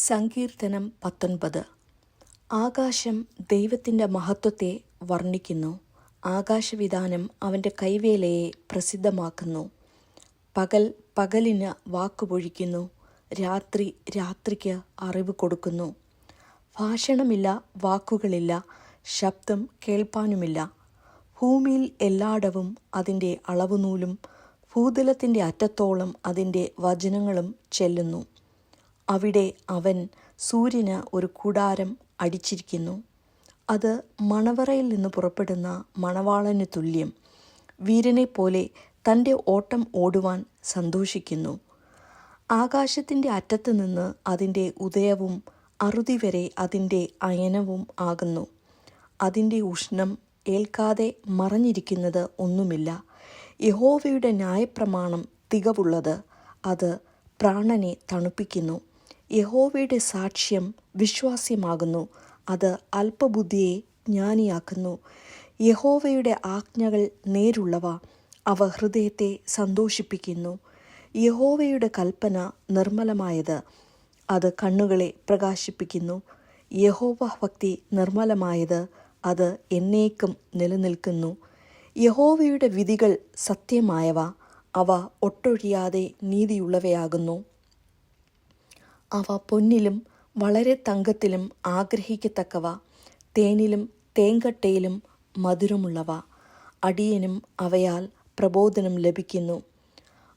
സങ്കീർത്തനം 19. ആകാശം ദൈവത്തിൻ്റെ മഹത്വത്തെ വർണ്ണിക്കുന്നു. ആകാശവിതാനം അവൻ്റെ കൈവേലയെ പ്രസിദ്ധമാക്കുന്നു. പകൽ പകലിന് വാക്കുപൊഴിക്കുന്നു, രാത്രി രാത്രിക്ക് അറിവ് കൊടുക്കുന്നു. ഭാഷണമില്ല, വാക്കുകളില്ല, ശബ്ദം കേൾപ്പാനുമില്ല. ഭൂമിയിൽ എല്ലായിടവും അതിൻ്റെ അളവുനൂലും ഭൂതലത്തിൻ്റെ അറ്റത്തോളം അതിൻ്റെ വചനങ്ങളും ചെല്ലുന്നു. അവിടെ അവൻ സൂര്യന് ഒരു കൂടാരം അടിച്ചിരിക്കുന്നു. അത് മണവറയിൽ നിന്ന് പുറപ്പെടുന്ന മണവാളന് തുല്യം. വീരനെപ്പോലെ തൻ്റെ ഓട്ടം ഓടുവാൻ സന്തോഷിക്കുന്നു. ആകാശത്തിൻ്റെ അറ്റത്ത് നിന്ന് അതിൻ്റെ ഉദയവും അറുതി വരെ അതിൻ്റെ അയനവും ആകുന്നു. അതിൻ്റെ ഉഷ്ണം ഏൽക്കാതെ മറഞ്ഞിരിക്കുന്നത് ഒന്നുമില്ല. യഹോവയുടെ ന്യായപ്രമാണം തികവുള്ളത്, അത് പ്രാണനെ തണുപ്പിക്കുന്നു. യഹോവയുടെ സാക്ഷ്യം വിശ്വാസ്യമാകുന്നു, അത് അല്പബുദ്ധിയെ ജ്ഞാനിയാക്കുന്നു. യഹോവയുടെ ആജ്ഞകൾ നേരുള്ളവ, അവ ഹൃദയത്തെ സന്തോഷിപ്പിക്കുന്നു. യഹോവയുടെ കൽപ്പന നിർമ്മലമായത്, അത് കണ്ണുകളെ പ്രകാശിപ്പിക്കുന്നു. യഹോവ ഭക്തി നിർമ്മലമായത്, അത് എന്നേക്കും നിലനിൽക്കുന്നു. യഹോവയുടെ വിധികൾ സത്യമായവ, അവ ഒട്ടൊഴിയാതെ നീതിയുള്ളവയാകുന്നു. അവ പൊന്നിലും വളരെ തങ്കത്തിലും ആഗ്രഹിക്കത്തക്കവ, തേനിലും തേങ്കട്ടയിലും മധുരമുള്ളവ. അടിയനും അവയാൽ പ്രബോധനം ലഭിക്കുന്നു.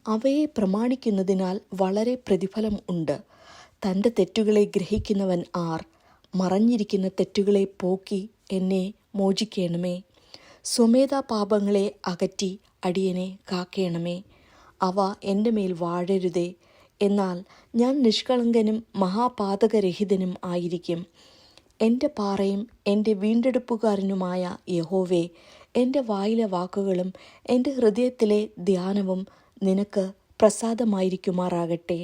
അവയെ പ്രമാണിക്കുന്നതിനാൽ വളരെ പ്രതിഫലം ഉണ്ട്. തൻ്റെ തെറ്റുകളെ ഗ്രഹിക്കുന്നവൻ ആർ? മറഞ്ഞിരിക്കുന്ന തെറ്റുകളെ പോക്കി എന്നെ മോചിക്കണമേ. സ്വമേധാ പാപങ്ങളെ അകറ്റി അടിയനെ കാക്കേണമേ. അവ എൻ്റെ മേൽ വാഴരുതേ. എന്നാൽ ഞാൻ നിഷ്കളങ്കനും മഹാപാതകരഹിതനും ആയിരിക്കും. എൻ്റെ പാറയും എൻ്റെ വീണ്ടെടുപ്പുകാരനുമായ യഹോവേ, എൻ്റെ വായിലെ വാക്കുകളും എൻ്റെ ഹൃദയത്തിലെ ധ്യാനവും നിനക്ക് പ്രസാദമായിരിക്കുമാറാകട്ടെ.